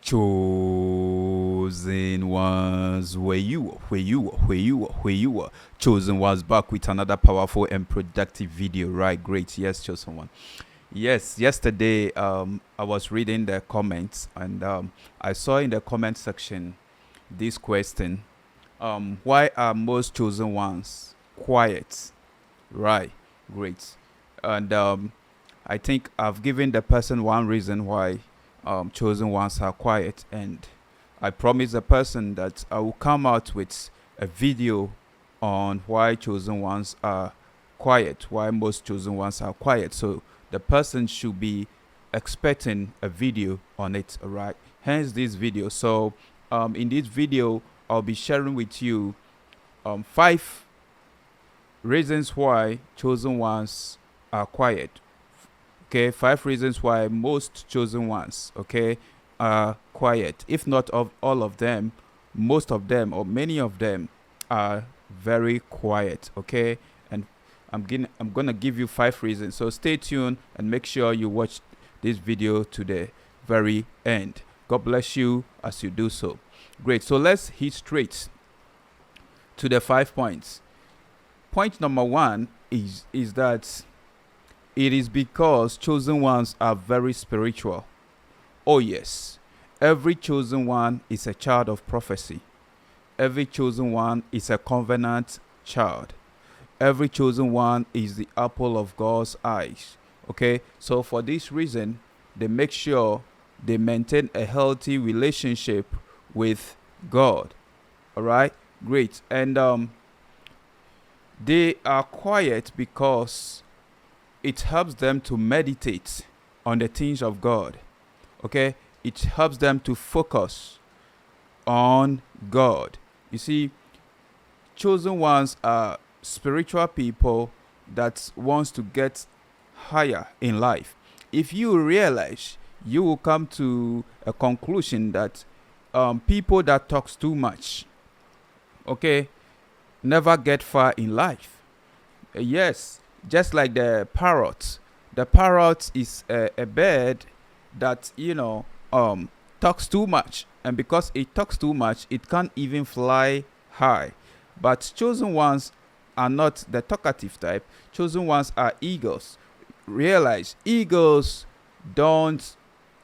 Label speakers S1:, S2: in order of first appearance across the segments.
S1: Chosen ones, where you are. Chosen ones back with another powerful and productive video, right? Great, yes, chosen one. Yes, yesterday I was reading the comments and I saw in the comment section this question: why are most chosen ones quiet? Right, great, and I think I've given the person one reason why chosen ones are quiet, and I promised the person that I will come out with a video on why chosen ones are quiet, why most chosen ones are quiet. So the person should be expecting a video on it, all right? Hence this video. So in this video, I'll be sharing with you 5 reasons why chosen ones are quiet. Okay, 5 reasons why most chosen ones, okay, are quiet. If not of all of them, most of them or many of them are very quiet. Okay, and I'm gonna give you 5 reasons. So stay tuned and make sure you watch this video to the very end. God bless you as you do so. Great. So let's hit straight to the 5 points. Point number one is that it is because chosen ones are very spiritual. Oh, yes. Every chosen one is a child of prophecy. Every chosen one is a covenant child. Every chosen one is the apple of God's eyes. Okay? So, for this reason, they make sure they maintain a healthy relationship with God. All right? Great. And they are quiet because it helps them to meditate on the things of God. Okay? It helps them to focus on God. You see, chosen ones are spiritual people that wants to get higher in life. If you realize, you will come to a conclusion that people that talks too much, okay, never get far in life. Yes, just like the parrot. The parrot is a bird that talks too much, and because it talks too much, it can't even fly high. But chosen ones are not the talkative type. Chosen ones are eagles. Realize eagles don't,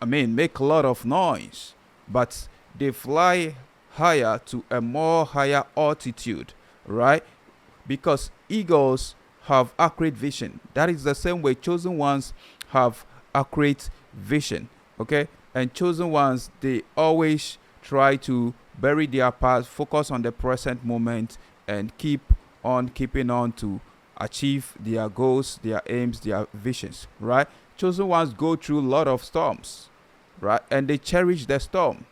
S1: make a lot of noise, but they fly higher to a more higher altitude, right? Because eagles have accurate vision. That is the same way chosen ones have accurate vision. Okay? And chosen ones, they always try to bury their past, focus on the present moment, and keep on keeping on to achieve their goals, their aims, their visions. Right? Chosen ones go through a lot of storms, right? And they cherish the storm.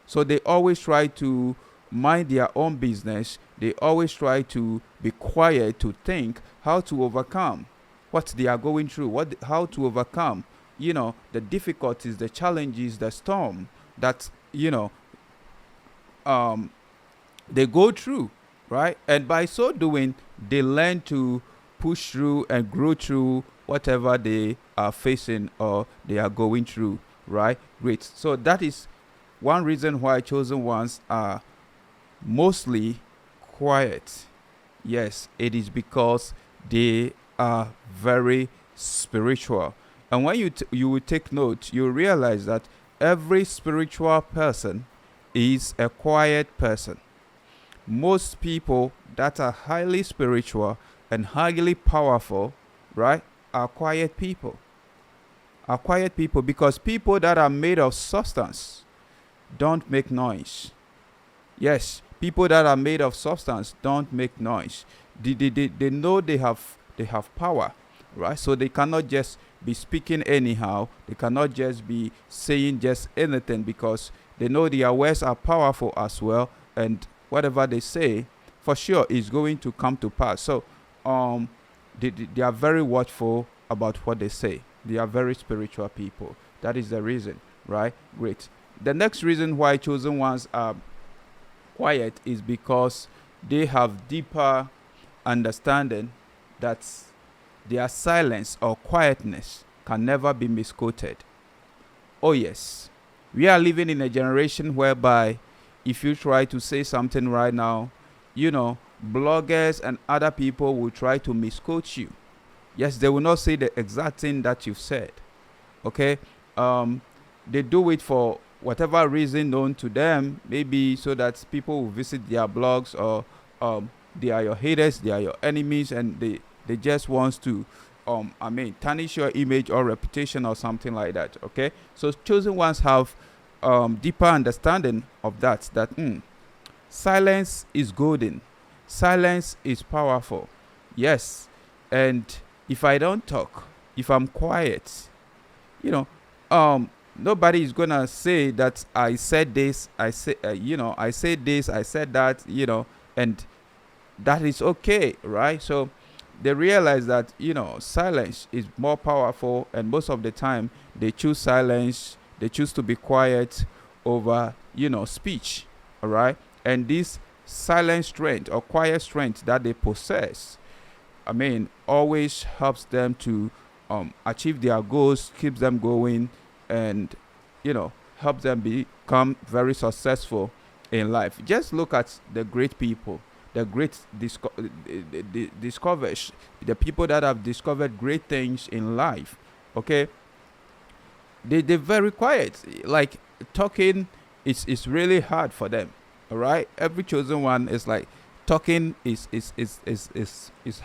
S1: So they always try to mind their own business. They always try to be quiet to think how to overcome what they are going through, how to overcome, the difficulties, the challenges, the storm that, they go through, right? And by so doing, they learn to push through and grow through whatever they are facing or they are going through, right? Great. So that is one reason why chosen ones are mostly quiet. Yes, it is because they are very spiritual. And when you will take note, you realize that every spiritual person is a quiet person. Most people that are highly spiritual and highly powerful, right, are quiet people. Are quiet people because people that are made of substance don't make noise. Yes, people that are made of substance don't make noise. They know they have power, right? So they cannot just be speaking anyhow. They cannot just be saying just anything because they know their words are powerful as well, and whatever they say, for sure, is going to come to pass. So, they are very watchful about what they say. They are very spiritual people. That is the reason, right? Great. The next reason why chosen ones are quiet is because they have deeper understanding that their silence or quietness can never be misquoted. Oh, yes. We are living in a generation whereby if you try to say something right now, bloggers and other people will try to misquote you. Yes, they will not say the exact thing that you've said. Okay? They do it for whatever reason known to them, maybe so that people will visit their blogs, or they are your haters, they are your enemies, and they just wants to tarnish your image or reputation or something like that. Okay, so chosen ones have deeper understanding of that silence is golden, silence is powerful. Yes, and if I don't talk, if I'm quiet, nobody is gonna say that I said this, I said this, I said that, and that is okay, right? So they realize that silence is more powerful, and most of the time they choose silence, they choose to be quiet over speech. All right, and this silent strength or quiet strength that they possess, always helps them to achieve their goals, keeps them going, and help them become very successful in life. Just look at the great people, the great discoverers, the people that have discovered great things in life. Okay, they're very quiet. Like talking is really hard for them. All right, every chosen one is like talking is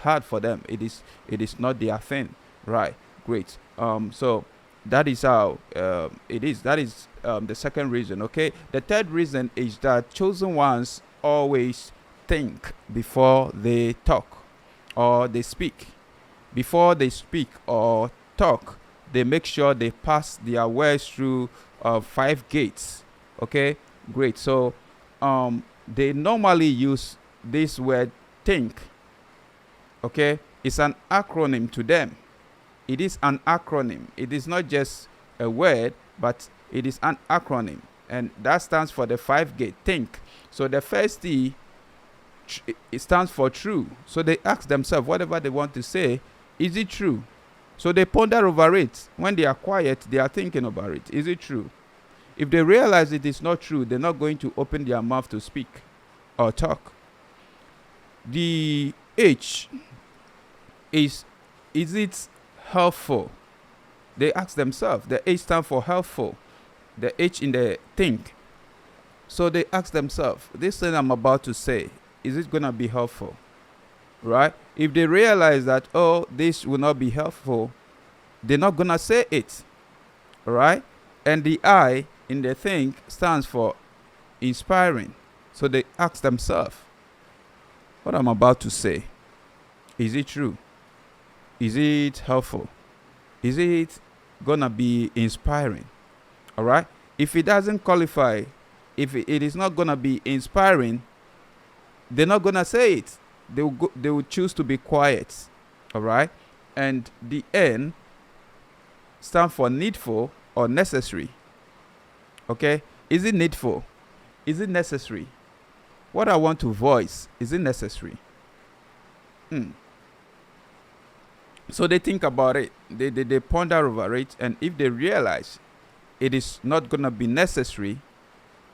S1: hard for them. It is not their thing. Right, great. So that is how it is. That is the second reason. Okay, the third reason is that chosen ones always think before they talk or they speak. Before they speak or talk, they make sure they pass their words through 5 gates. Okay, great. So they normally use this word think. Okay, it's an acronym to them. It is an acronym. It is not just a word, but it is an acronym, and that stands for the 5 gate think. So the first T, it stands for true. So they ask themselves whatever they want to say, is it true? So they ponder over it. When they are quiet, they are thinking about it. Is it true? If they realize it is not true, they're not going to open their mouth to speak or talk. The H is it helpful? They ask themselves. The H stands for helpful. The H in the think. So they ask themselves, this thing I'm about to say, is it going to be helpful? Right? If they realize that, this will not be helpful, they're not going to say it. Right? And the I in the think stands for inspiring. So they ask themselves, what I'm about to say, is it true? Is it helpful? Is it going to be inspiring? All right? If it doesn't qualify, if it is not going to be inspiring, they're not going to say it. They will choose to be quiet. All right? And the N stands for needful or necessary. Okay? Is it needful? Is it necessary? What I want to voice, is it necessary? So they think about it. They ponder over it. And if they realize it is not going to be necessary,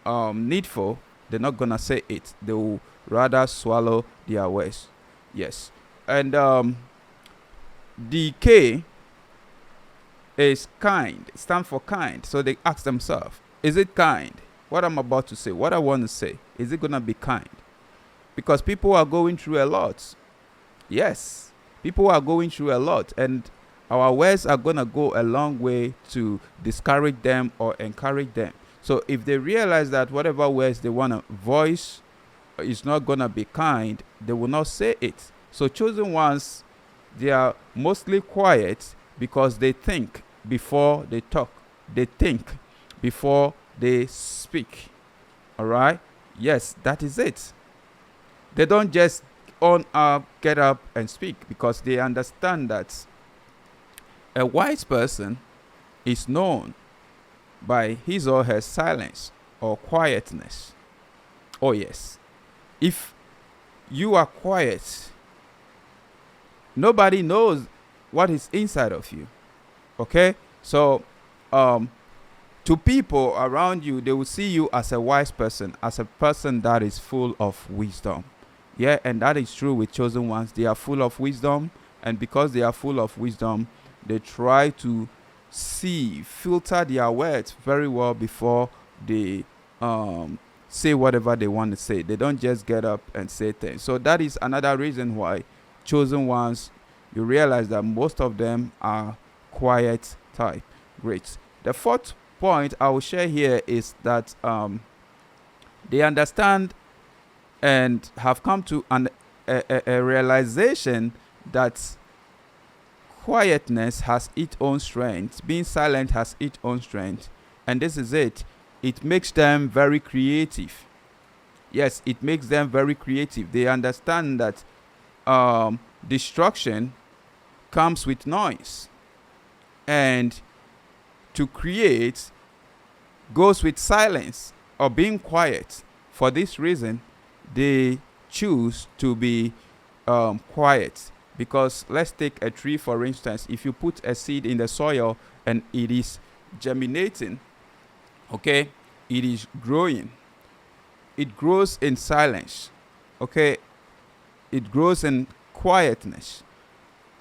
S1: needful, they're not going to say it. They will rather swallow their words. Yes. And the K is kind. It stands for kind. So they ask themselves, is it kind? What I'm about to say, what I want to say, is it going to be kind? Because people are going through a lot. Yes. People are going through a lot. And our words are going to go a long way to discourage them or encourage them. So if they realize that whatever words they want to voice is not going to be kind, they will not say it. So chosen ones, they are mostly quiet because they think before they talk. They think before they speak. All right? Yes, that is it. They don't just get up and speak, because they understand that a wise person is known by his or her silence or quietness. Oh yes. If you are quiet, nobody knows what is inside of you. Okay? So To people around you, they will see you as a wise person, as a person that is full of wisdom. Yeah, and that is true with chosen ones. They are full of wisdom, and because they are full of wisdom, they try to filter their words very well before they say whatever they want to say. They don't just get up and say things. So that is another reason why chosen ones, you realize that most of them are quiet type. Great. The fourth point I will share here is that they understand and have come to a realization that quietness has its own strength. Being silent has its own strength. And this is it. It makes them very creative. Yes, it makes them very creative. They understand that destruction comes with noise. And to create goes with silence or being quiet. For this reason, they choose to be quiet. Because let's take a tree, for instance. If you put a seed in the soil and it is germinating, okay, it is growing. It grows in silence, okay. It grows in quietness.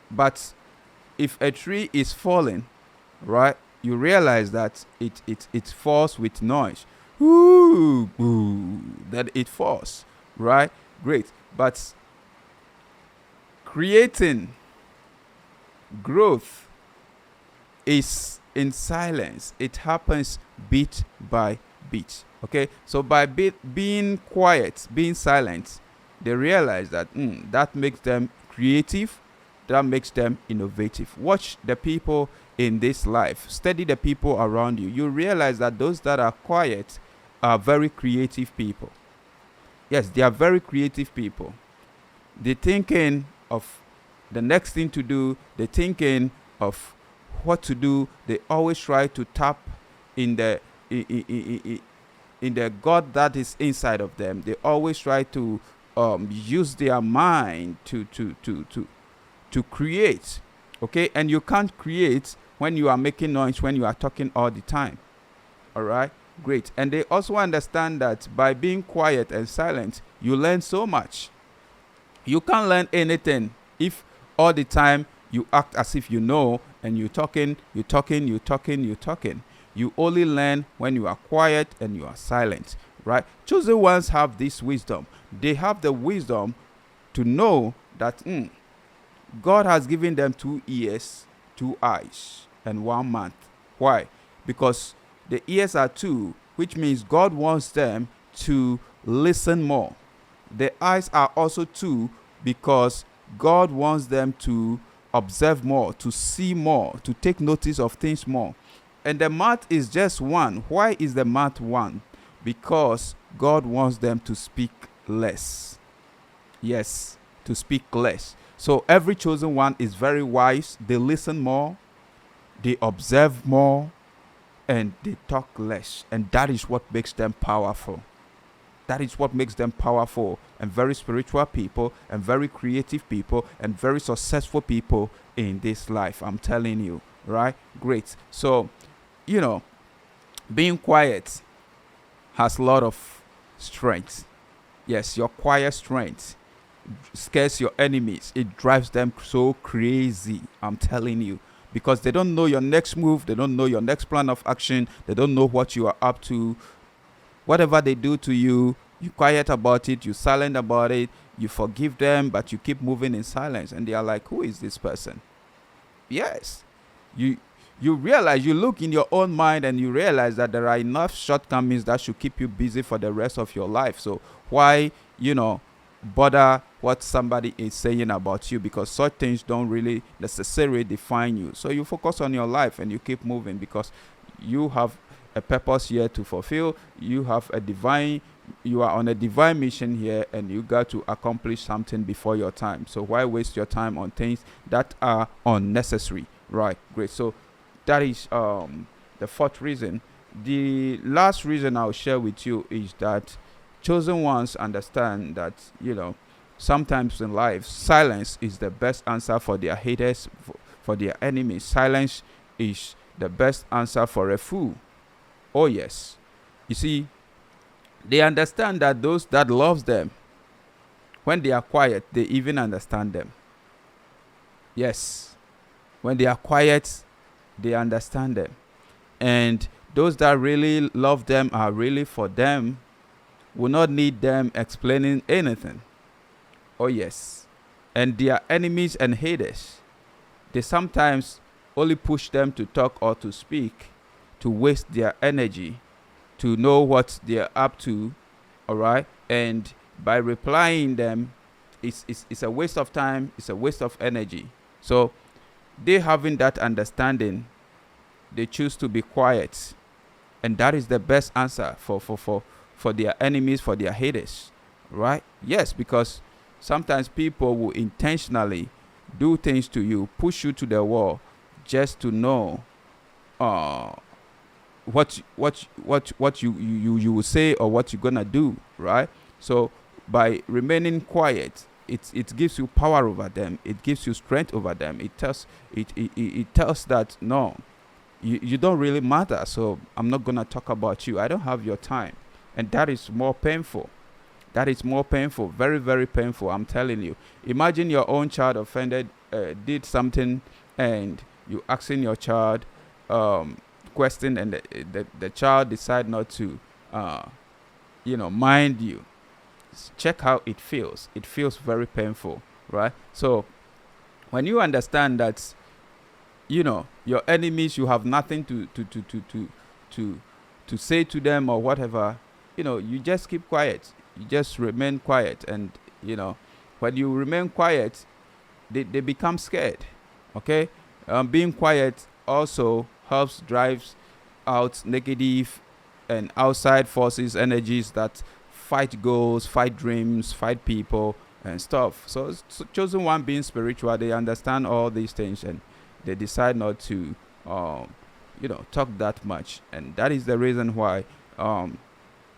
S1: But if a tree is falling, right, you realize that it falls with noise. Ooh, ooh, that it falls, right? Great. But creating growth is in silence. It happens bit by bit. Okay, so by being quiet, being silent, they realize that that makes them creative, that makes them innovative. Watch the people in this life, study the people around you. You realize that those that are quiet are very creative people. Yes, they are very creative people. They're thinking of the next thing to do. They're thinking of what to do. They always try to tap in the in the God that is inside of them. They always try to use their mind to create. Okay, and you can't create when you are making noise, when you are talking all the time. All right, great. And they also understand that by being quiet and silent, you learn so much. You can't learn anything if all the time you act as if you know and you're talking. You only learn when you are quiet and you are silent, right? Chosen ones have this wisdom. They have the wisdom to know that God has given them 2 ears, 2 eyes, and 1 mouth. Why? Because the ears are 2, which means God wants them to listen more. The eyes are also 2 because God wants them to observe more, to see more, to take notice of things more. And the mouth is just 1. Why is the mouth 1? Because God wants them to speak less. Yes, to speak less. So every chosen one is very wise. They listen more, they observe more, and they talk less. And that is what makes them powerful. That is what makes them powerful and very spiritual people and very creative people and very successful people in this life. I'm telling you, right? Great. So, being quiet has a lot of strength. Yes, your quiet strength scares your enemies. It drives them so crazy. I'm telling you. Because they don't know your next move. They don't know your next plan of action. They don't know what you are up to. Whatever they do to you, you quiet about it. You silent about it. You forgive them, but you keep moving in silence. And they are like, who is this person? Yes. You realize, you look in your own mind and you realize that there are enough shortcomings that should keep you busy for the rest of your life. So why, bother what somebody is saying about you? Because such things don't really necessarily define you. So you focus on your life and you keep moving because you have a purpose here to fulfill. You are on a divine mission here and you got to accomplish something before your time. So why waste your time on things that are unnecessary? Right, great. So that is the fourth reason. The last reason I'll share with you is that chosen ones understand that, sometimes in life, silence is the best answer for their haters, for their enemies. Silence is the best answer for a fool. Oh yes. You see, they understand that those that loves them, when they are quiet, they even understand them. Yes. When they are quiet, they understand them. And those that really love them, are really for them, will not need them explaining anything. Oh yes. And their enemies and haters, they sometimes only push them to talk or to speak, to waste their energy, to know what they're up to. All right. And by replying them, it's a waste of time, it's a waste of energy. So they having that understanding, they choose to be quiet. And that is the best answer for their enemies, for their haters. Right? Yes, because sometimes people will intentionally do things to you, push you to the wall, just to know uh what you will say, or what you're gonna do, right? So by remaining quiet, it gives you power over them, it gives you strength over them. It tells that no, you don't really matter, so I'm not gonna talk about you, I don't have your time. And that is more painful. That is more painful, very, very painful. I'm telling you. Imagine your own child offended, did something, and you asking your child question, and the child decide not to, mind you. Check how it feels. It feels very painful, right? So when you understand that, your enemies, you have nothing to say to them or whatever, you just keep quiet. You just remain quiet. And when you remain quiet, they become scared. Okay. Being quiet also helps drives out negative and outside forces, energies that fight goals, fight dreams, fight people and stuff. So chosen one, being spiritual, they understand all these things, and they decide not to talk that much. And that is the reason why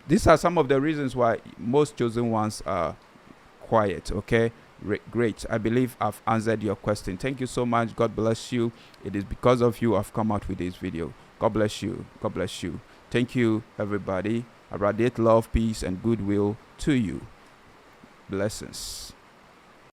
S1: these are some of the reasons why most chosen ones are quiet. Okay. Great. I believe I've answered your question. Thank you so much. God bless you. It is because of you I've come out with this video. God bless you. God bless you. Thank you, everybody. I radiate love, peace, and goodwill to you. Blessings.